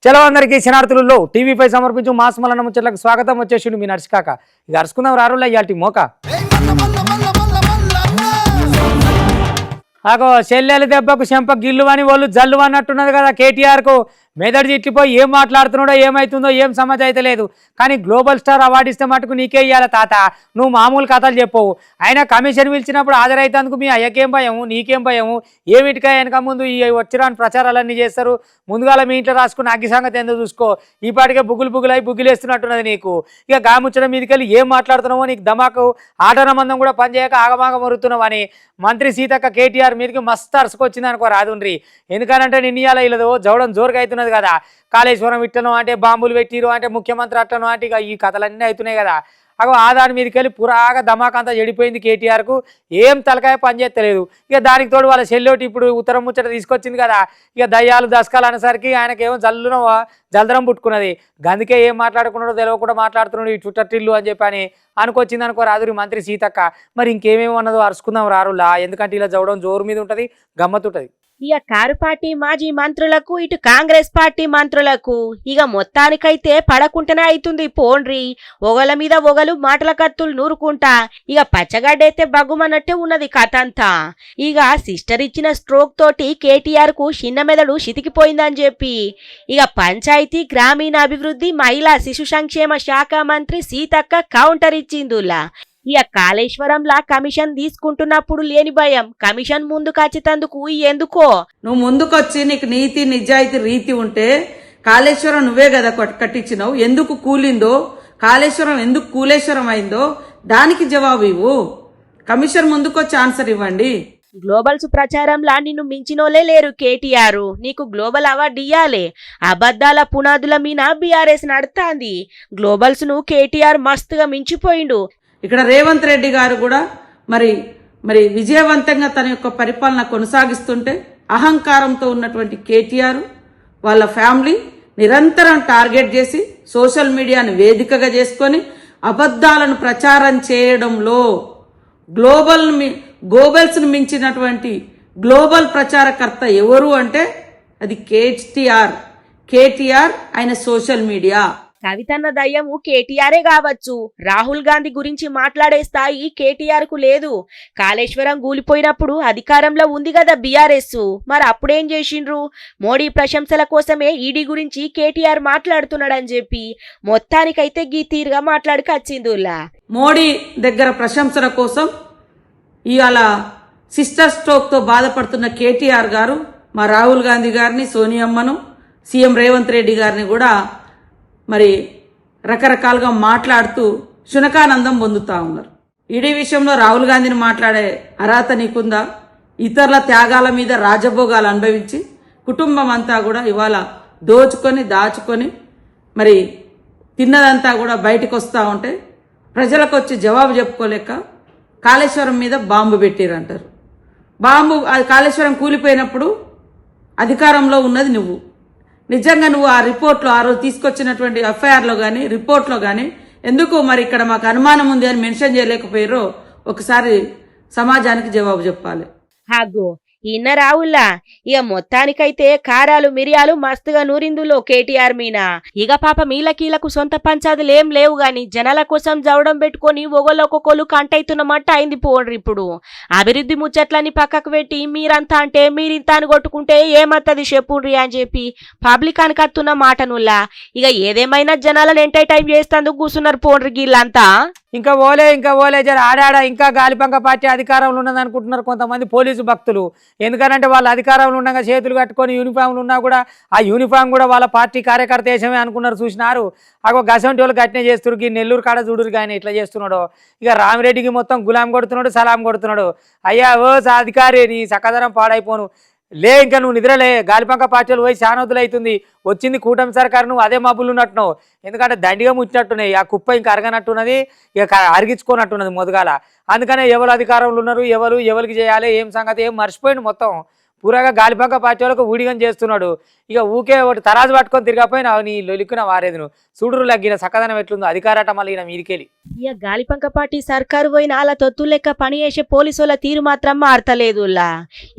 చలో అందరికీ శనార్థులలో టీవీ5 సమర్పించు మాస్మలన్న ముచ్చట్లకు స్వాగతం. వచ్చేసిండు మీ నర్సికాక. ఇక అరుచుకుందాం రారులా ఇయాల్టి మోక ఆగో చెల్లెల దెబ్బకు చెంప గిల్లు అని వాళ్ళు జల్లు అన్నట్టున్నది కదా. కేటీఆర్కు మెదడు చిట్లిపోయి ఏం మాట్లాడుతున్నాడో ఏమవుతుందో ఏం సమాజం అయితే లేదు. కానీ గ్లోబల్ స్టార్ అవార్డు ఇస్తే మటుకు నీకే ఇవ్వాలి తాత, నువ్వు మామూలు కథలు చెప్పవు. ఆయన కమిషన్ పిలిచినప్పుడు హాజరైతందుకు మీ అయ్యకేం భయము నీకేం భయము? ఏమిటికా వెనక ముందు ఈ వచ్చిరాని ప్రచారాలన్నీ చేస్తారు. ముందుగాల మీ ఇంట్లో రాసుకుని అగ్గి సంగతి ఎందుకు చూసుకో. ఈ పాటికే బుగ్గులై బుగ్గిలేస్తున్నట్టున్నది నీకు. ఇక గాముచ్చడం మీదకెళ్ళి ఏం మాట్లాడుతున్నావో నీకు దమాకు ఆటనమందం కూడా పనిచేయక ఆగమాగ మరుగుతున్నావు అని మంత్రి సీతక్క కేటీఆర్ మీదకి మస్తు అరుసుకొచ్చింది అనుకో రాదుండ్రి. ఎందుకనంటే నిన్నయాల ఇల్లదో జవడం జోరుగా అవుతున్నది కదా. కాళేశ్వరం ఇట్టను అంటే బాంబులు పెట్టిరు అంటే ముఖ్యమంత్రి అట్టను అంటే ఇక ఈ కథలన్నీ అవుతున్నాయి కదా. అగో ఆదాని మీదకి వెళ్ళి పురాగా దమాకంతా చెడిపోయింది కేటీఆర్కు. ఏం తలకాయ పనిచేస్తలేదు. ఇక దానికి తోడు వాళ్ళ చెల్లోటి ఇప్పుడు ఉత్తరం ముచ్చట తీసుకొచ్చింది కదా. ఇక దయ్యాలు దశకాలు అనేసరికి ఆయనకేమో జల్దరం పుట్టుకున్నది. గందుకే ఏం మాట్లాడుకున్నాడో తెలియకుండా మాట్లాడుతున్నాడు ఈ చుట్టటిల్లు అని చెప్పి అని అనుకొచ్చింది అనుకో రాదురి మంత్రి సీతక్క. మరి ఇంకేమేమి అన్నదో అరుచుకుందాం రారులా. ఎందుకంటే ఇలా చదవడం జోరు మీద ఉంటుంది, గమ్మత్తుంటది. ఇక కారు పార్టీ మాజీ మంత్రులకు ఇటు కాంగ్రెస్ పార్టీ మంత్రులకు ఇక మొత్తానికైతే పడకుంటనే అవుతుంది పోండ్రి. ఒగల మీద ఒగలు మాటల కత్తులు నూరుకుంటా ఇక పచ్చగడ్డైతే బగ్గుమన్నట్టే ఉన్నది కథ అంతా. ఇక సిస్టర్ ఇచ్చిన స్ట్రోక్ తోటి కేటీఆర్ కు చిన్న మెదడు చితికిపోయిందని చెప్పి ఇక పంచాయతీ గ్రామీణాభివృద్ధి మహిళా శిశు సంక్షేమ శాఖ మంత్రి సీతక్క కౌంటర్ ఇచ్చిందులా. ఇక కాళేశ్వరంలా కమిషన్ తీసుకుంటున్నప్పుడు లేని భయం కమిషన్ ముందు ఖచ్చితందుకు ఎందుకో. నువ్వు ముందుకొచ్చి నీకు నీతి నిజాయితీ రీతి ఉంటే కాళేశ్వరం నువ్వే కదా కట్టించినావు. ఎందుకు కూలిందో, కాళేశ్వరం ఎందుకు కూలేశ్వరం అయిందో దానికి జవాబు ఇవ్వు. కమిషన్ ముందుకొచ్చి ఆన్సర్ ఇవ్వండి. గ్లోబల్స్ ప్రచారంలా నిన్ను మించినోలే లేరు కేటీఆర్. నీకు గ్లోబల్ అవార్డు ఇయ్యాలే. అబద్ధాల పునాదుల మీద బీఆర్ఎస్ నడుతాంది. గ్లోబల్స్ ను కేటీఆర్ మస్తుగా మించిపోయిండు. ఇక్కడ రేవంత్ రెడ్డి గారు కూడా మరి విజయవంతంగా తన యొక్క పరిపాలన కొనసాగిస్తుంటే అహంకారంతో ఉన్నటువంటి కేటీఆర్ వాళ్ళ ఫ్యామిలీ నిరంతరం టార్గెట్ చేసి సోషల్ మీడియాను వేదికగా చేసుకొని అబద్ధాలను ప్రచారం చేయడంలో గ్లోబల్స్ ను మించినటువంటి గ్లోబల్ ప్రచారకర్త ఎవరు అంటే అది కేటీఆర్ ఆయన సోషల్ మీడియా. కవితన్న దయ్యము కేటీఆరే కావచ్చు. రాహుల్ గాంధీ గురించి మాట్లాడే స్థాయి కేటీఆర్ కు లేదు. కాళేశ్వరం కూలిపోయినప్పుడు అధికారంలో ఉంది కదా బీఆర్ఎస్. మరి అప్పుడేం చేసిండ్రు? మోడీ ప్రశంసల కోసమే ఈడీ గురించి కేటీఆర్ మాట్లాడుతున్నాడని చెప్పి మొత్తానికైతే గీ తీరుగా మాట్లాడుకొచ్చిందులా. మోడీ దగ్గర ప్రశంసల కోసం ఇవాళ సిస్టర్ స్ట్రోక్ తో బాధపడుతున్న కేటీఆర్ గారు మా రాహుల్ గాంధీ గారిని, సోనియమ్మను, సీఎం రేవంత్ రెడ్డి గారిని కూడా మరి రకరకాలుగా మాట్లాడుతూ శునకానందం పొందుతా ఉన్నారు. ఈడీ విషయంలో రాహుల్ గాంధీని మాట్లాడే అర్హత నీకుందా? ఇతరుల త్యాగాల మీద రాజభోగాలు అనుభవించి కుటుంబం అంతా కూడా ఇవాళ దాచుకొని మరి తిన్నదంతా కూడా బయటకు వస్తూ ఉంటే ప్రజలకు వచ్చి జవాబు చెప్పుకోలేక కాళేశ్వరం మీద బాంబు పెట్టిరంటారు. కాళేశ్వరం కూలిపోయినప్పుడు అధికారంలో ఉన్నది నువ్వు. నిజంగా నువ్వు ఆ రిపోర్ట్లో ఆ రోజు తీసుకొచ్చినటువంటి ఎఫ్ఐఆర్లో కానీ రిపోర్ట్లో కానీ ఎందుకు మరి ఇక్కడ మాకు అనుమానం ఉంది అని మెన్షన్ చేయలేకపోయారో ఒకసారి సమాజానికి జవాబు చెప్పాలి. హాగో ఇన్న రావుల్లా ఇక మొత్తానికైతే కారాలు మిరియాలు మస్తుగా నూరిందులో కేటీఆర్ మీన. ఇక పాప మీలకీలకు సొంత పంచాదులేం లేవు గాని జనాల కోసం జవడం పెట్టుకొని ఒక్కొక్కరు కంటైతున్నమాట అయింది పోండ్రి. ఇప్పుడు అభివృద్ధి ముచ్చట్లని పక్కకు పెట్టి మీరంతా అంటే మీరింత అని కొట్టుకుంటే ఏమత్తది చెప్పుండ్రి అని చెప్పి పబ్లిక్ అనకత్తున్న మాటనుల్లా. ఇక ఏదేమైనా జనాలను ఎంటర్టైన్ చేస్తందుకు కూర్చున్నారు పోండ్రి గీళ్ళంతా. ఇంకా ఓలే జర ఆడాడ ఇంకా గాలిపంక పార్టీ అధికారంలో ఉన్నది అనుకుంటున్నారు కొంతమంది పోలీసు భక్తులు. ఎందుకనంటే వాళ్ళ అధికారంలో ఉండగా చేతులు కట్టుకొని యూనిఫామ్లు ఉన్నా కూడా ఆ యూనిఫామ్ కూడా వాళ్ళ పార్టీ కార్యకర్త వేసమే అనుకున్నారు. చూసినారు అగో గసంటి వాళ్ళు గట్టినే చేస్తున్నారు. ఈ నెల్లూరు కాడ చూడురు కానీ ఇట్లా చేస్తున్నాడు. ఇక రామిరెడ్డికి మొత్తం గులాం కొడుతున్నాడు, సలాం కొడుతున్నాడు. అయ్యా ఓ అధికారి నీ సకదరం పాడైపోను లే, ఇంకా నువ్వు నిద్రలే. గాలిపంక పార్టీలు పోయి శానవతులు అవుతుంది. వచ్చింది కూటమి సర్కారు, నువ్వు అదే మబ్బులు ఉన్నట్టున్నావు. ఎందుకంటే దండిగా ముచ్చినట్టున్నాయి. ఆ కుప్ప ఇంకా అరగనట్టున్నది, ఇక అరిగించుకోనట్టున్నది మొదగాల. అందుకనే ఎవరు అధికారంలో ఉన్నారు, ఎవరికి చేయాలి, ఏం సంగతి ఏం మర్చిపోయింది మొత్తం. పూరగా గాలిపంక పార్టీ వాళ్ళకు ఊడిగం చేస్తున్నాడు. ఇక ఊకే ఒకటి తరాజు పట్టుకొని తిరగపోయినా నీ లొలిక్కున వారేది నువ్వు చూడురు లగ్గిన సక్కదనం ఎట్లుందో అధికారట మళ్ళీ ఈయన మీదికెళ్ళి. ఇక గాలిపంక పార్టీ సర్కారు పోయిన అలా తొత్తు లెక్క పని చేసే పోలీసుల తీరు మాత్రం మారతలేదులా.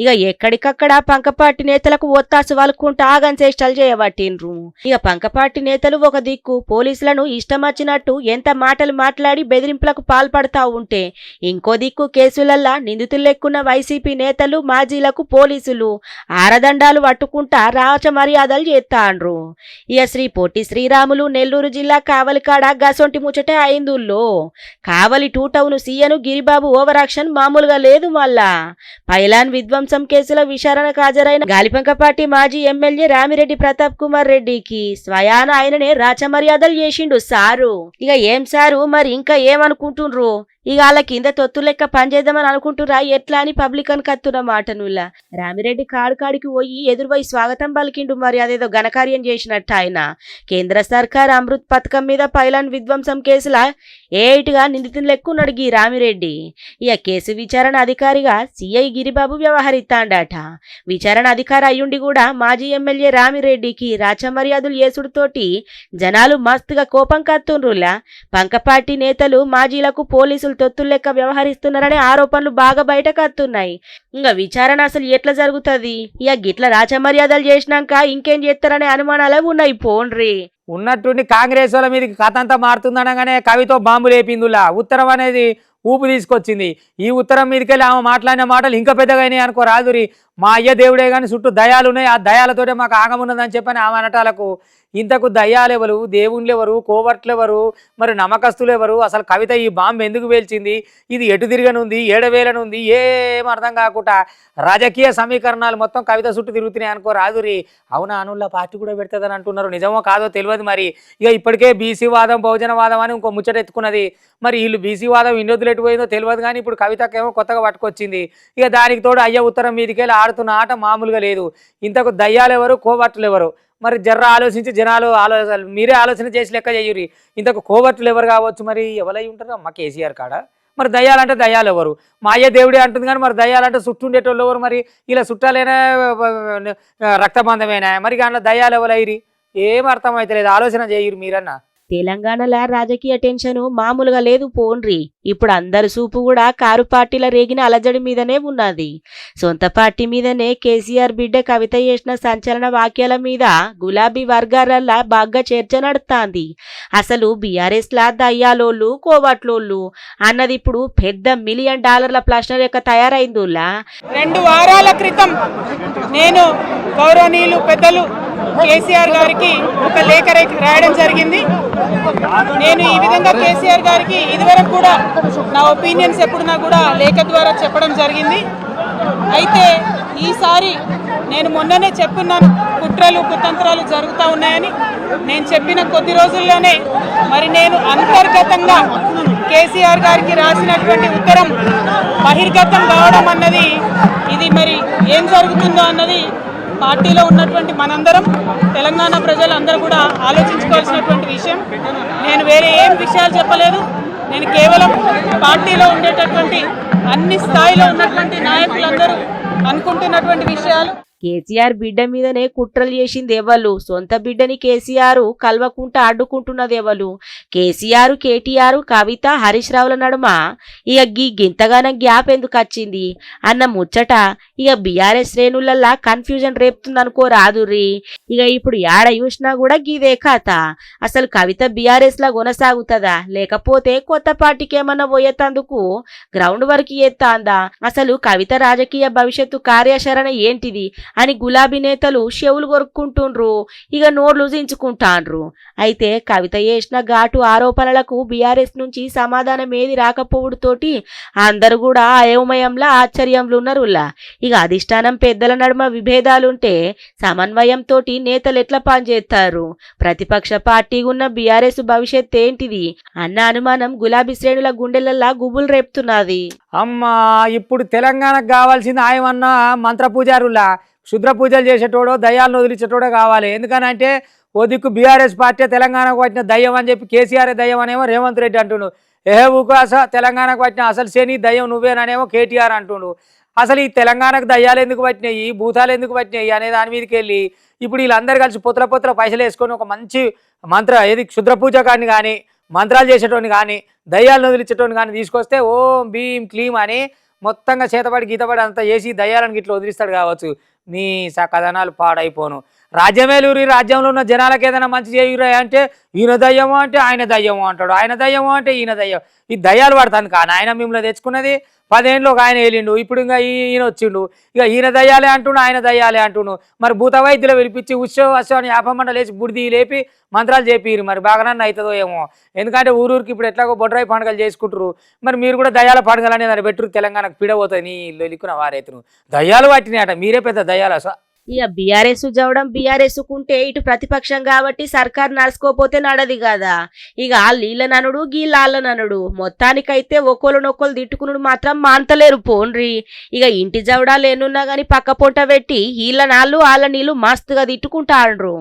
ఇక ఎక్కడికక్కడ పంకపార్టీ నేతలకు ఒత్తాసు వలుకుంటూ ఆగం చేష్టలు చేయబట్టిండ్రు. ఇక పంకపార్టీ నేతలు ఒక దిక్కు పోలీసులను ఇష్టం వచ్చినట్టు ఎంత మాటలు మాట్లాడి బెదిరింపులకు పాల్పడతా ఉంటే, ఇంకో దిక్కు కేసులల్లా నిందితులు లెక్కున్న వైసీపీ నేతలు మాజీలకు పోలీసులు ఆరదండాలు పట్టుకుంటా రాచ మర్యాదలు చేస్తాండ్రు. ఇక శ్రీ పొట్టి శ్రీరాములు నెల్లూరు జిల్లా కావలికాడ గసొంటి ముచ్చటే అయిందుల్లో. కావలి 2 టౌన్ సీఎను గిరిబాబు ఓవరాక్షన్ మామూలుగా లేదు. మళ్ళా పైలాన్ విధ్వంసం కేసుల విచారణకు హాజరైన గాలిపంక పార్టీ మాజీ ఎమ్మెల్యే రామిరెడ్డి ప్రతాప్ కుమార్ రెడ్డికి స్వయాన ఆయననే రాచ మర్యాదలు చేసిండు సారు. ఇక ఏం సారు మరి ఇంకా ఏమనుకుంటుండ్రు? ఇక వాళ్ళ కింద తొత్తు లెక్క పనిచేద్దామని అనుకుంటురా ఎట్లా అని పబ్లికన్ కత్తున్న మాటనుల్లా. రామిరెడ్డి కాడికి పోయి ఎదురుపోయి స్వాగతం పలికిండు. మరి అదేదో ఘనకార్యం చేసినట్టు ఆయన. కేంద్ర సర్కార్ అమృత్ పథకం మీద పైలాన్ విధ్వంసం కేసుల ఏటుగా నిందితులు లెక్కున్నాడు గీ రామిరెడ్డి. ఇక కేసు విచారణ అధికారిగా సిఐ గిరిబాబు వ్యవహరిస్తాండట. విచారణ అధికారి అయ్యుండి కూడా మాజీ ఎమ్మెల్యే రామిరెడ్డికి రాచమర్యాదలు చేసుడుతోటి జనాలు మస్తుగా కోపం కత్తుండ్రులా. పంకపార్టీ నేతలు మాజీలకు పోలీసులు తొత్తులు లెక్క వ్యవహరిస్తున్నారనే ఆరోపణలు బాగా బయటకు వస్తున్నాయి. ఇంకా విచారణ అసలు ఎట్లా జరుగుతుంది? ఇక గిట్ల రాచమర్యాదలు చేసినాక ఇంకేం చేస్తారనే అనుమానాలే ఉన్నాయి. పోండ్రి ఉన్నట్టుండి కాంగ్రెస్ వాళ్ళ మీదకి కథ అంతా మారుతుందనగానే కవితో బాంబు లేపిందులా. ఉత్తరం అనేది ఊపు తీసుకొచ్చింది. ఈ ఉత్తరం మీదకెళ్ళి ఆమె మాట్లాడిన మాటలు ఇంకా పెద్దగా అయినాయి అనుకో రాదురి. మా అయ్య దేవుడే కానీ చుట్టూ దయాలు ఉన్నాయి, ఆ దయాలతోటే మాకు ఆగమున్నదని చెప్పని ఆమె అనటాలకు ఇంతకు దయ్యాలెవరు, దేవుళ్ళెవరు, కోవర్ట్లెవరు, మరి నమ్మకస్తులెవరు, అసలు కవిత ఈ బాంబు ఎందుకు పేల్చింది, ఇది ఎటు తిరగనుంది, ఏడవేలనుంది, ఏం అర్థం కాకుండా రాజకీయ సమీకరణాలు మొత్తం కవిత చుట్టూ తిరుగుతున్నాయి అనుకో రాదురి. అవునా అనుల్లా పార్టీ కూడా పెడుతుందని అంటున్నారు. నిజమో కాదో తెలియదు. మరి ఇక ఇప్పటికే బీసీ వాదం బహుజన వాదం అని ఇంకో ముచ్చట ఎత్తుకున్నది. మరి వీళ్ళు బీసీ వాదం ఇన్నొద్దులు ఎటుపోయిందో తెలియదు. కానీ ఇప్పుడు కవితకేమో కొత్తగా పట్టుకొచ్చింది. ఇక దానికి తోడు అయ్య ఉత్తరం మీదకెళ్ళి ఆడుతున్న ఆట మామూలుగా లేదు. ఇంతకు దయ్యాలెవరు, కోవర్ట్లు ఎవరు, మరి జర్ర ఆలోచించి జనాలు మీరే ఆలోచన చేసి లెక్క చెయ్యురి. ఇంతకు కోవర్ట్లు ఎవరు కావచ్చు? మరి ఎవరై ఉంటారు అమ్మ కేసీఆర్ కాడ? మరి దయ్యాలంటే దయ్యాలు ఎవరు? మా అయ్య దేవుడే అంటుంది కానీ మరి దయ్యాలంటే చుట్టూ ఉండేటోళ్ళు ఎవరు? మరి ఇలా చుట్టాలైనా రక్తబంధమేనా? మరి దాంట్లో దయ్యాలు ఎవరైరి? ఏం అర్థమైతలేదు. ఆలోచన చేయురు మీరన్నా. తెలంగాణలో రాజకీయ టెన్షన్ మామూలుగా లేదు. పోండ్రి ఇప్పుడు అందరి చూపు కూడా కారు పార్టీల రేగిన అలజడి మీదనే ఉన్నది. సొంత పార్టీ మీదనే కేసీఆర్ బిడ్డ కవిత చేసిన సంచలన వాక్యాల మీద గులాబీ వర్గాలల్లా బాగా చర్చ నడుస్తాంది. అసలు బీఆర్ఎస్ లా దయ్యాలోళ్ళు కోవట్లోళ్ళు అన్నది ఇప్పుడు పెద్ద $1 మిలియన్ ప్రశ్న లెక్క తయారైందిలా. 2 వారాల క్రితం నేను గౌరవనీయులు పెద్దలు కేసీఆర్ గారికి ఒక లేఖ రాయడం జరిగింది. నేను ఈ విధంగా కేసీఆర్ గారికి ఇదివరకు కూడా నా ఒపీనియన్స్ ఎప్పుడున్నా కూడా లేఖ ద్వారా చెప్పడం జరిగింది. అయితే ఈసారి నేను మొన్ననే చెప్పున్నాను, కుట్రలు కుతంత్రాలు జరుగుతూ ఉన్నాయని. నేను చెప్పిన కొద్ది రోజుల్లోనే మరి నేను అంతర్గతంగా కేసీఆర్ గారికి రాసినటువంటి ఉత్తరం బహిర్గతం కావడం అన్నది, ఇది మరి ఏం జరుగుతుందో అన్నది పార్టీలో ఉన్నటువంటి మనందరం, తెలంగాణ ప్రజలందరూ కూడా ఆలోచించుకోవాల్సినటువంటి విషయం. నేను వేరే ఏం విషయాలు చెప్పలేదు. నేను కేవలం పార్టీలో ఉండేటటువంటి అన్ని స్థాయిలో ఉన్నటువంటి నాయకులందరూ అనుకుంటున్నటువంటి విషయాలు. కేసీఆర్ బిడ్డ మీదనే కుట్రలు చేసింది ఎవరు? సొంత బిడ్డని కేసీఆర్ కలవకుంటా అడ్డుకుంటున్నది ఎవరు? కేసీఆర్, కేటీఆర్, కవిత, హరీష్ రావుల నడుమ ఇక గింతగానం గ్యాప్ ఎందుకు వచ్చింది అన్న ముచ్చట ఇక బీఆర్ఎస్ శ్రేణులల్లా కన్ఫ్యూజన్ రేపుతుందనుకో రాదుర్రి. ఇక ఇప్పుడు యాడ చూసినా కూడా గీదే కథ. అసలు కవిత బీఆర్ఎస్ లా కొనసాగుతుందా, లేకపోతే కొత్త పార్టీకి ఏమన్నా పోయేతందుకు గ్రౌండ్ వర్క్ చేస్తాందా? అసలు కవిత రాజకీయ భవిష్యత్తు కార్యాచరణ ఏంటిది అని గులాబీ నేతలు చెవులు కొరుక్కుంటుండ్రు, ఇక నోర్లు జించుకుంటాండ్రు. అయితే కవిత చేసిన ఘాటు ఆరోపణలకు బీఆర్ఎస్ నుంచి సమాధానం ఏది రాకపోవడంతోటి అందరూ కూడా అయోమయంలా ఆశ్చర్యంలో ఉన్నారులా. ఇక అధిష్టానం పెద్దల నడుమ విభేదాలుంటే సమన్వయంతో నేతలు ఎట్లా పనిచేస్తారు? ప్రతిపక్ష పార్టీ ఉన్న బీఆర్ఎస్ భవిష్యత్ ఏంటిది అన్న అనుమానం గులాబీ శ్రేణుల గుండెలల్లా గుబులు రేపుతున్నది. అమ్మా ఇప్పుడు తెలంగాణకు కావాల్సింది ఆయమన్నా మంత్ర పూజారులా, క్షుద్ర పూజలు చేసేటోడో దయ్యాలను వదిలించేటోడో కావాలి. ఎందుకనంటే ఓ దిక్కు బీఆర్ఎస్ పార్టీ తెలంగాణకు వచ్చిన దయ్యం అని చెప్పి కేసీఆర్ దయ్యం అనేమో రేవంత్ రెడ్డి అంటుండు. ఊకాస తెలంగాణకు వచ్చిన అసలు శని దయ్యం నువ్వేననేమో కేటీఆర్ అంటుండు. అసలు ఈ తెలంగాణకు దయ్యాలు ఎందుకు పట్టినాయి, భూతాలు ఎందుకు పట్టినాయి అనే దాని మీదకి వెళ్ళి ఇప్పుడు వీళ్ళందరూ కలిసి పొత్తుల పైసలు వేసుకొని ఒక మంచి క్షుద్ర పూజకాన్ని కానీ మంత్రాలు చేసేటోని కానీ దయ్యాలను వదిలించేటోని కానీ తీసుకొస్తే ఓం భీం క్లీం అని మొత్తంగా చేతపడి గీతపడి అంతా చేసి దయ్యాలను గిట్లా వదిలిస్తాడు కావచ్చు. నీ కథనాలు పాడైపోను. రాజ్యమేలూరి రాజ్యంలో ఉన్న జనాలకు ఏదైనా మంచి చేయురా అంటే ఈయన దయ్యమో అంటే ఆయన దయ్యమో అంటాడు, ఆయన దయ్యమో అంటే ఈయన దయ్యం. ఈ దయ్యాలు పడతాను కానీ ఆయన మిమ్మల్ని తెచ్చుకున్నది 10 ఏళ్ళు ఒక ఆయన వెళ్ళిండు, ఇప్పుడు ఇంకా ఈయన వచ్చిండు, ఇక ఈయన దయ్యాలే అంటుండు ఆయన దయ్యాలే అంటుండు. మరి భూత వైద్యులు పిలిపించి ఉత్సవం అని యాపమండ లేచి బుడిది లేపి మంత్రాలు చెప్పిరు. మరి బాగానన్నా అవుతుందో ఏమో, ఎందుకంటే ఊరూరికి ఇప్పుడు ఎట్లాగో బొడ్రాయి పండుగలు చేసుకుంటారు. మరి మీరు కూడా దయ్యాల పండుగలు అనేది పెట్టరు, తెలంగాణకు పీడబోతుంది. నీ ఇల్లుకున్న వారైతును దయ్యాలు పట్టినాయట, మీరే పెద్ద దయ్యాలు. ఇక బీఆర్ఎస్ చదవడం బీఆర్ఎస్ కుంటే ఇటు ప్రతిపక్షం కాబట్టి సర్కార్ నడుచుకోపోతే నడది కదా. ఇక వీళ్ళ ననుడు గీళ్ళ ననుడు మొత్తానికైతే ఒక్కోళ్ళనొక్కళ్ళు తిట్టుకునుడు మాత్రం మాంతలేరు పోన్రి. ఇక ఇంటి జవడాలు ఎన్నున్నా గాని పక్క పొంట పెట్టి వీళ్ళ నాళ్ళు వాళ్ళ నీళ్ళు మస్తుగా తిట్టుకుంటాండ్రు.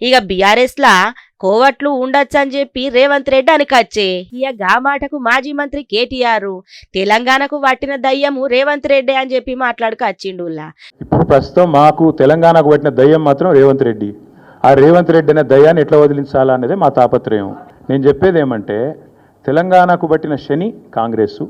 ఇక బీఆర్ఎస్ లా కోవట్లు ఉండొచ్చని చెప్పి రేవంత్ రెడ్డి అనికచ్చే. ఇక గా మాటకు మాజీ మంత్రి కేటీఆర్ తెలంగాణకు పట్టిన దయ్యము రేవంత్ రెడ్డి అని చెప్పి మాట్లాడుకొచ్చిండులా. ఇప్పుడు ప్రస్తుతం మాకు తెలంగాణకు పట్టిన దయ్యం మాత్రం రేవంత్ రెడ్డి. ఆ రేవంత్ రెడ్డి అనే దయ్యాన్ని ఎట్లా వదిలించాలా అనేది మా తాపత్రయం. నేను చెప్పేది ఏమంటే తెలంగాణకు పట్టిన శని కాంగ్రెస్,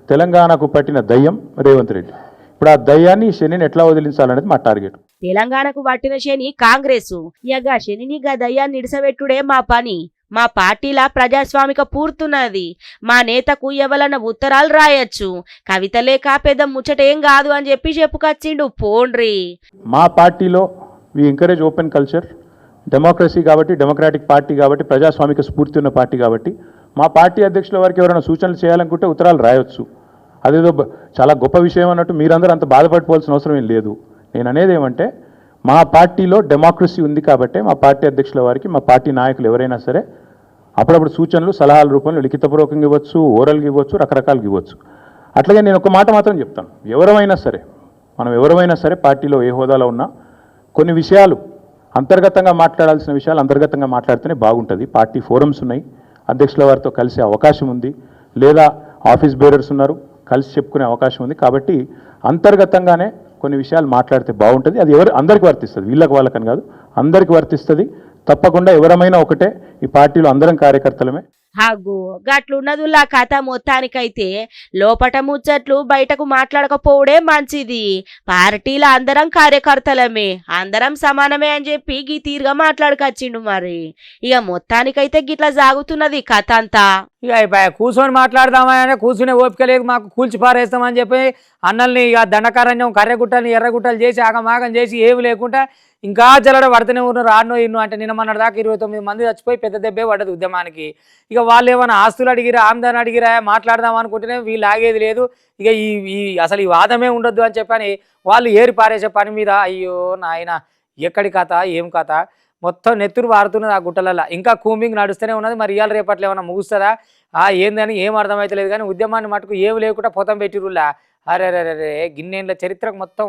తెలంగాణకు పట్టిన దయ్యం రేవంత్ రెడ్డి. ఇప్పుడు ఆ దయ్యాన్ని శనిని ఎట్లా వదిలించాలనేది మా టార్గెట్. తెలంగాణకు పట్టిన శని కాంగ్రెస్, ఇక శనిని గా దయ్యాన్ని నిడిసబెట్టుడే మా పని. మా పార్టీలా ప్రజాస్వామిక పూర్తున్నది. మా నేతకు ఎవలన్న ఉత్తరాలు రాయొచ్చు, కవిత లేక పెద్ద ముచ్చటేం కాదు అని చెప్పి చెప్పుకొచ్చిండు పోండ్రి. మా పార్టీలో we encourage open culture, democracy కాబట్టి, డెమోక్రాటిక్ పార్టీ కాబట్టి, ప్రజాస్వామిక స్ఫూర్తి ఉన్న పార్టీ కాబట్టి మా పార్టీ అధ్యక్షుల వారికి ఎవరైనా సూచనలు చేయాలనుకుంటే ఉత్తరాలు రాయొచ్చు. అదేదో చాలా గొప్ప విషయం అన్నట్టు మీరందరూ అంత బాధపడిపోవాల్సిన అవసరం ఏం లేదు. నేను అనేది ఏమంటే మా పార్టీలో డెమోక్రసీ ఉంది కాబట్టి మా పార్టీ అధ్యక్షుల వారికి మా పార్టీ నాయకులు ఎవరైనా సరే అప్పుడప్పుడు సూచనలు సలహాల రూపంలో లిఖితపూర్వకంగా ఇవ్వచ్చు, ఓరల్గా ఇవ్వచ్చు, రకరకాలుగా ఇవ్వచ్చు. అట్లాగే నేను ఒక మాట మాత్రం చెప్తాను, మనం ఎవరైనా సరే పార్టీలో ఏ హోదాలో ఉన్నా కొన్ని విషయాలు అంతర్గతంగా మాట్లాడాల్సిన విషయాలు అంతర్గతంగా మాట్లాడితేనే బాగుంటుంది. పార్టీ ఫోరమ్స్ ఉన్నాయి, అధ్యక్షుల వారితో కలిసే అవకాశం ఉంది, లేదా ఆఫీస్ బేరర్స్ ఉన్నారు, కలిసి చెప్పుకునే అవకాశం ఉంది. కాబట్టి అంతర్గతంగానే కొన్ని విషయాలు మాట్లాడితే బాగుంటుంది. అది అందరికీ వర్తిస్తుంది, వీళ్ళకి వాళ్ళకని కాదు, అందరికీ వర్తిస్తుంది. తప్పకుండా ఎవరమైనా ఒకటే, ఈ పార్టీలో అందరం కార్యకర్తలమే. హాగు గట్లున్నదులా కథ. మొత్తానికైతే లోపట ముచ్చట్లు బయటకు మాట్లాడకపోవడే మంచిది. పార్టీలో అందరం కార్యకర్తలమే, అందరం సమానమే అని చెప్పి గీ తీరుగా మాట్లాడుకొచ్చిండు. మరి ఇక మొత్తానికైతే గిట్లా సాగుతున్నది కథ అంతా. ఇక కూర్చొని మాట్లాడదామని కూర్చునే ఓపిక లేదు మాకు, కూల్చి పారేస్తామని చెప్పి అన్నల్ని ఇక దండకారణ్యం కర్రెగుట్టని ఎర్రగుట్టలు చేసి ఆగమాగం చేసి ఏమి లేకుండా ఇంకా జల్లడ పడుతూనే ఉన్నారు. రానో ఇన్నో అంటే నిన్న మొన్నటి దాకా 29 మంది చచ్చిపోయి పెద్ద దెబ్బే పడ్డది ఉద్యమానికి. ఇక వాళ్ళు ఏమైనా ఆస్తులు అడిగిరా, ఆమ్దాన్ని అడిగిరా, మాట్లాడదాం అనుకుంటేనే వీళ్ళు ఆగేది లేదు. ఇక అసలు ఈ వాదమే ఉండొద్దు అని చెప్పని వాళ్ళు ఏరి పారేసే పని మీద అయ్యో నాయన ఎక్కడి కథ ఏం కథ మొత్తం నెత్తురు వారుతున్నది ఆ గుట్టలలో. ఇంకా కూంబింగ్ నడుస్తూనే ఉన్నది. మరి ఇవాళ రేపట్లో ఏమైనా ముగుస్తుందా ఏందని ఏం అర్థమవుతలేదు. కానీ ఉద్యమాన్ని మటుకు ఏమి లేకుండా పొతం పెట్టిరులా. అరే గిన్నెండ్ల చరిత్రకు మొత్తం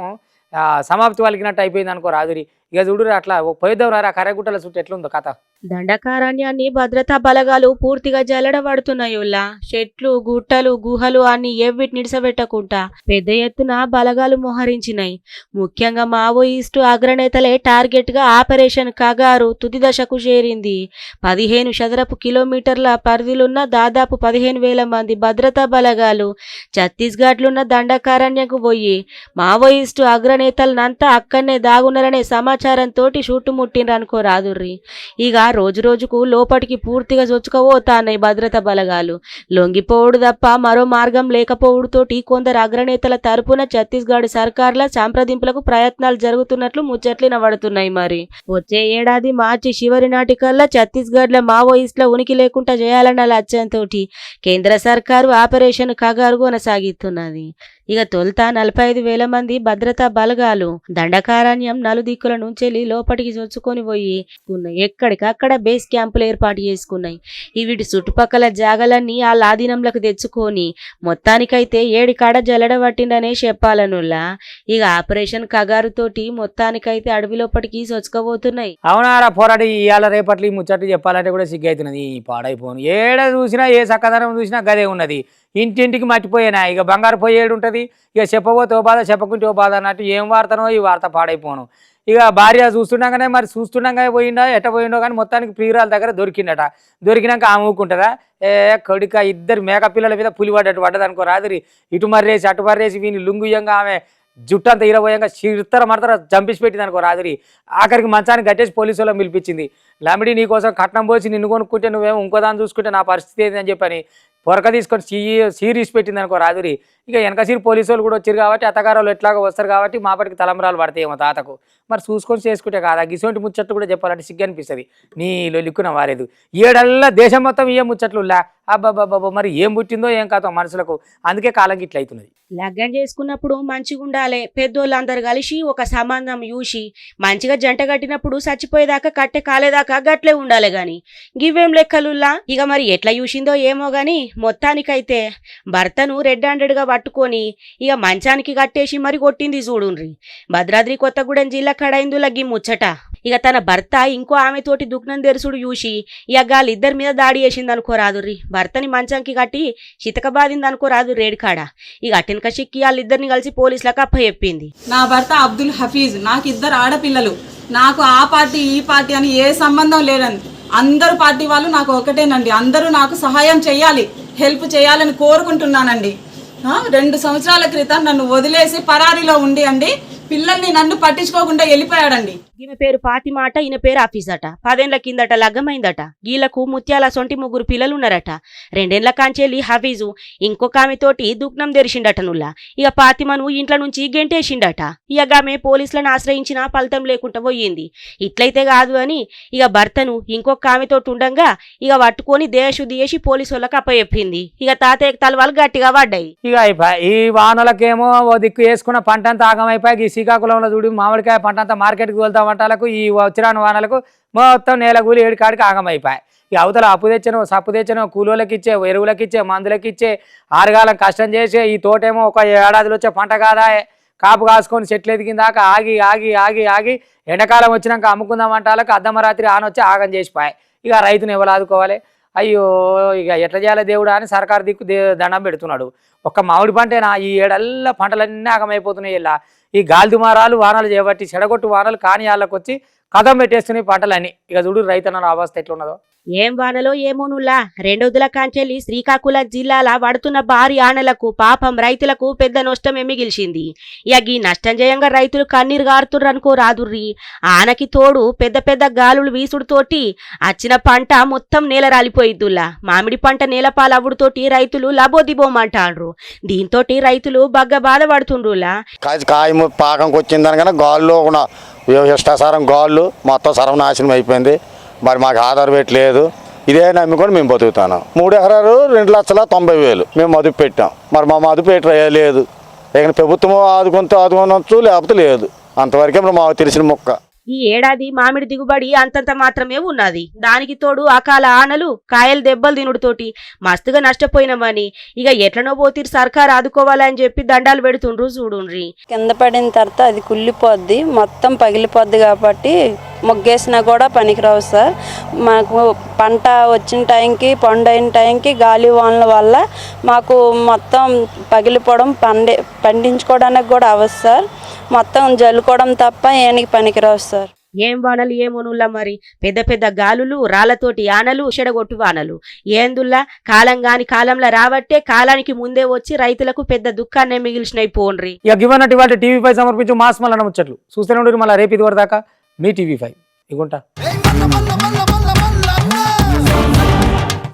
సమాప్తి పలికినట్టు అయిపోయింది అనుకో రాదురి. ఇక చూడు అట్లా పోయిద్దాం రా కర్రగుట్టల చుట్టూ ఎట్లుందో కథ. దండకారణ్యాన్ని భద్రతా బలగాలు పూర్తిగా జల్లడబడుతున్నాయుల్లా. చెట్లు, గుట్టలు, గుహలు అన్ని ఏవిటి నిడిసబెట్టకుండా పెద్ద ఎత్తున బలగాలు మోహరించినాయి. ముఖ్యంగా మావోయిస్టు అగ్రనేతలే టార్గెట్ గా ఆపరేషన్ కగారు తుది దశకు చేరింది. 15 చదరపు కిలోమీటర్ల పరిధిలున్న దాదాపు 15,000 మంది భద్రతా బలగాలు ఛత్తీస్గఢ్లున్న దండకారణ్యకు పోయి మావోయిస్టు అగ్రనేతలనంతా అక్కడనే దాగున్నారనే సమాచారంతో చుట్టుముట్టిండ్రనుకో రాదుర్రి. ఇక రోజు రోజుకు లోపటికి పూర్తిగా చొచ్చుకపోతాన్నాయి భద్రతా బలగాలు. లొంగిపోవుడు తప్ప మరో మార్గం లేకపోవుడుతోటి కొందరు అగ్రనేతల తరపున ఛత్తీస్గఢ్ సర్కార్ల సంప్రదింపులకు ప్రయత్నాలు జరుగుతున్నట్లు ముచ్చట్లు పడుతున్నాయి. మరి వచ్చే ఏడాది మార్చి చివరి నాటికల్లా ఛత్తీస్గఢ్ లో మావోయిస్టుల ఉనికి లేకుండా చేయాలన్న లక్ష్యంతో కేంద్ర సర్కారు ఆపరేషన్ కగారు కొనసాగిస్తున్నది. ఇక తొలుత 45,000 మంది భద్రతా బలగాలు దండకారణ్యం నలుదిక్కుల నుంచి లోపటికి చొచ్చుకొని పోయి ఎక్కడికక్కడ బేస్ క్యాంపులు ఏర్పాటు చేసుకున్నాయి. వీటి చుట్టుపక్కల జాగలన్నీ ఆ ఆధీనంలోకి తెచ్చుకొని మొత్తానికైతే 7 కాడ జల్లడ పట్టిండనే చెప్పాలనులా. ఇక ఆపరేషన్ కగారుతోటి మొత్తానికైతే అడవి లోపటికి చొచ్చుకోబోతున్నాయి. అవునారా పోరాడి ఇవాళ రేపట్లు ఈ ముచ్చట్లు చెప్పాలంటే కూడా సిగ్గైతున్నది. పాడైపోను ఏడ చూసినా ఏ చక్కదనం చూసినా గదే ఉన్నది. ఇంటింటికి మట్టిపోయేనా ఇక బంగారు పోయేడు ఉంటుంది ఇక చెప్పబోతే ఓ బాధ చెప్పకుంటే ఓ బాధ అన్నట్టు ఏం వార్తనో ఈ వార్త పాడైపోను ఇక భార్య చూస్తుండగానే మరి చూస్తుండగా పోయిండో ఎట్ట పోయిండో కానీ మొత్తానికి ప్రియురాల దగ్గర దొరికిండట దొరికినాక ఆమె ఊకుంటుందా కొడుక ఇద్దరు మేక పిల్లల మీద పులి పడ్డట్టు పడ్డది అనుకో రాత్రి ఇటు మర్రేసి అటు మర్రేసి వీని లుంగుయంగా ఆమె జుట్టు అంతా ఇరవోయంగా చిరుతర మడతర చంపించి పెట్టింది అనుకో రాత్రి ఆఖరికి మంచానికి కట్టేసి పోలీసు వాళ్ళని పిలిపించింది లమిడి నీకోసం కట్నం పోసి నిన్ను కొనుక్కుంటే నువ్వేమో ఇంకోదాన్ని చూసుకుంటే నా పరిస్థితి ఏంటి అని చెప్పని పొరక తీసుకొని సీరీస్ పెట్టింది అనుకో రాదురి ఇక వెనక సీరు పోలీసు వాళ్ళు కూడా వచ్చారు కాబట్టి అత్తగారు ఎట్లాగో వస్తారు కాబట్టి మాపటికి తలంబరాలు పడతాయేమో తాతకు మరి చూసుకొని చేసుకుంటే కాదా గిసోంటి ముచ్చట్లు కూడా చెప్పాలంటే సిగ్గు అనిపిస్తుంది నీలో లిక్కున వారేదు ఏడల్లా దేశం మొత్తం ఏ ముచ్చట్లులా అబ్బాబ్బాబ్బా మరి ఏం పుట్టిందో ఏం కాదో మనుషులకు అందుకే కాలం గిట్ల అవుతున్నది లగ్గం చేసుకున్నప్పుడు మంచిగా ఉండాలి పెద్దోళ్ళందరూ కలిసి ఒక సంబంధం చూసి మంచిగా జంట కట్టినప్పుడు చచ్చిపోయేదాకా కట్టె కాలేదాకా గట్లే ఉండాలి గాని గివ్వేం లెక్కలుల్లా ఇక మరి ఎట్లా చూసిందో ఏమో గాని మొత్తానికైతే భర్తను రెడ్ హ్యాండెడ్ గా పట్టుకొని ఇక మంచానికి కట్టేసి మరి కొట్టింది చూడుండ్రి భద్రాద్రి కొత్తగూడెం జిల్లా కడైందు లగ్గి ముచ్చట ఇక తన భర్త ఇంకో ఆమెతోటి దుఃఖం తెరుసుడు చూసి ఇక గాళ్ళిద్దరి మీద దాడి చేసింది అనుకోరాదుర్రి భర్తని మంచానికి కట్టి చితక బాధింది అనుకోరాదు రేడుకాడ ఇక అటెనక చిక్కి వాళ్ళిద్దరిని కలిసి పోలీసులకు అప్పచెప్పింది. నా భర్త అబ్దుల్ హఫీజ్, నాకు ఇద్దరు ఆడపిల్లలు. నాకు ఆ పార్టీ ఈ పార్టీ అని ఏ సంబంధం లేదండి. అందరు పార్టీ వాళ్ళు నాకు ఒకటేనండి. అందరూ నాకు సహాయం చేయాలి, హెల్ప్ చేయాలని కోరుకుంటున్నానండి. 2 సంవత్సరాల క్రితం నన్ను వదిలేసి పరారీలో ఉండి అండి పిల్లల్ని నన్ను పట్టించుకోకుండా వెళ్ళిపోయాడండి. ఈమె పేరు ఫాతిమాట, ఈయన పేరు ఆఫీస్ అట. 10 ఏళ్ల కిందట లగ్గమైందట. గీలకు ముత్యాల సొంటి 3 పిల్లలు ఉన్నారట. 2 ఏళ్ల కాంచెల్లి హఫీజు ఇంకొక ఆమెతోటి దుగ్నం తెరిచిండట నుల్లా. ఇక ఫాతిమను ఇంట్లో నుంచి గెంటేసిండట. ఇక ఆమె పోలీసులను ఆశ్రయించిన ఫలితం లేకుండా పోయింది. ఇట్లయితే కాదు అని ఇక భర్తను ఇంకొక ఆమెతోటి ఉండంగా ఇక పట్టుకొని దేశశుద్ధి చేసి పోలీసు వాళ్ళకి అప్పచెప్పింది. ఇక తాతయ్య తలవాళ్ళు గట్టిగా పడ్డాయి. ఇక అయిపోయి ఈ వానలకేమో ఓ దిక్కు వేసుకున్న పంట అంతా ఆగమైపోయి శ్రీకాకుళంలో చూడు మామిడికాయ పంట అంతా మార్కెట్కి వెళ్తా వంటలకు ఈ వచ్చిరాని వానలకు మొత్తం నేల కూలి ఏడికాడికి ఆగమైపోయాయి. ఈ అవతల అప్పు తెచ్చను సప్పు తెచ్చను కూలోళ్ళకి ఇచ్చే ఎరువులకి ఇచ్చే మందులకి ఇచ్చే ఆరుగాలం కష్టం చేసే ఈ తోటేమో ఒక ఏడాదిలో వచ్చే పంట కాదా కాపు కాసుకొని చెట్లు ఎదిగిందాక ఆగి ఆగి ఆగి ఆగి ఎండాకాలం వచ్చినాక అమ్ముకుందాం అంటాలకు అర్ధమరాత్రి ఆనొచ్చి ఆగం చేసిపోయాయి. ఇక రైతుని ఎవరు ఆదుకోవాలి? అయ్యో ఇక ఎట్లా చేయాలి దేవుడా అని సర్కారు దిక్కు దండం పెడుతున్నాడు. ఒక్క మామిడి పంటేనా ఈ ఏడల్లా పంటలన్నీ ఆగమైపోతున్నాయి. ఇలా ఈ గాలిదుమారాలు వానలు చేపట్టి చెడగొట్టు వానలు కాని వాళ్ళకి వచ్చి కథం పెట్టేస్తున్నాయి పంటలన్నీ. ఇక చూడు రైతన్న అవస్థ ఎట్లున్నదో. ఏం వానలో ఏమోనుల్లా 2 రోజుల కాంచెల్లి శ్రీకాకుళం జిల్లాల పడుతున్న భారీ ఆనలకు పాపం రైతులకు పెద్ద నష్టమే మిగిల్చింది. ఇక ఈ నష్టం చేయంగా రైతులు కన్నీరు గారుతుర్రు అనుకో రాదుర్రి. ఆనకి తోడు పెద్ద పెద్ద గాలులు వీసుడుతోటి వచ్చిన పంట మొత్తం నేల రాలిపోయిద్దుల్లా. మామిడి పంట నేలపాలవుడుతోటి రైతులు లబోదిబోమంటాండ్రు. దీంతో రైతులు బగ్గ బాధపడుతుండ్రులా. కాయ పాకంకి వచ్చిందనగానే గాల్లో ఇష్టాసారం గాళ్ళు మొత్తం సర్వనాశనం అయిపోయింది. మరి మాకు ఆధార్ పెట్టలేదు. ఇదే నమ్ముకొని మేము బతుకుతాను. 3 ఎకరాలు 2,90,000 మేము మదుపు పెట్టాం. మరి మా మదుపు లేదు. ఇక ప్రభుత్వం ఆదుకొనొచ్చు లేకపోతే లేదు. అంతవరకే మాకు తెలిసిన మొక్క. ఈ ఏడాది మామిడి దిగుబడి అంతంత మాత్రమే ఉన్నది. దానికి తోడు అకాల ఆనలు కాయలు దెబ్బలు తినుడుతోటి మస్తుగా నష్టపోయినామని ఇక ఎట్లనో పోతీరు సర్కారు ఆదుకోవాలని చెప్పి దండాలు పెడుతుండ్రు చూడుండ్రి. కింద పడిన తర్వాత అది కుళ్ళిపోద్ది, మొత్తం పగిలిపోద్ది. కాబట్టి మొగ్గేసినా కూడా పనికిరావు సార్. మాకు పంట వచ్చిన టైంకి పండైన టైంకి గాలి వానల వల్ల మాకు మొత్తం పగిలిపోవడం పండించుకోవడానికి కూడా అవ్వదు సార్. మొత్తం జల్లుకోవడం తప్ప ఏనికి పనికిరావు సార్. ఏం వానలు ఏమోనుల్లా మరి పెద్ద పెద్ద గాలులు రాళ్లతోటి ఆనలు చెడగొట్టు వానలు ఏందుల్లా కాలం గాని కాలంలో రాబట్టే కాలానికి ముందే వచ్చి రైతులకు పెద్ద దుఃఖాన్ని మిగిల్చినవి పోండ్రి. ఇక గివన్నట్టు ఇవాళ టీవీ5 సమర్పించు మాస్ మళ్ళీ ముచ్చట్లు చూస్తూనే ఉండరు. మళ్ళీ రేపు ఇది వరదాకా మీ టీవీ5 ఇగుంటా.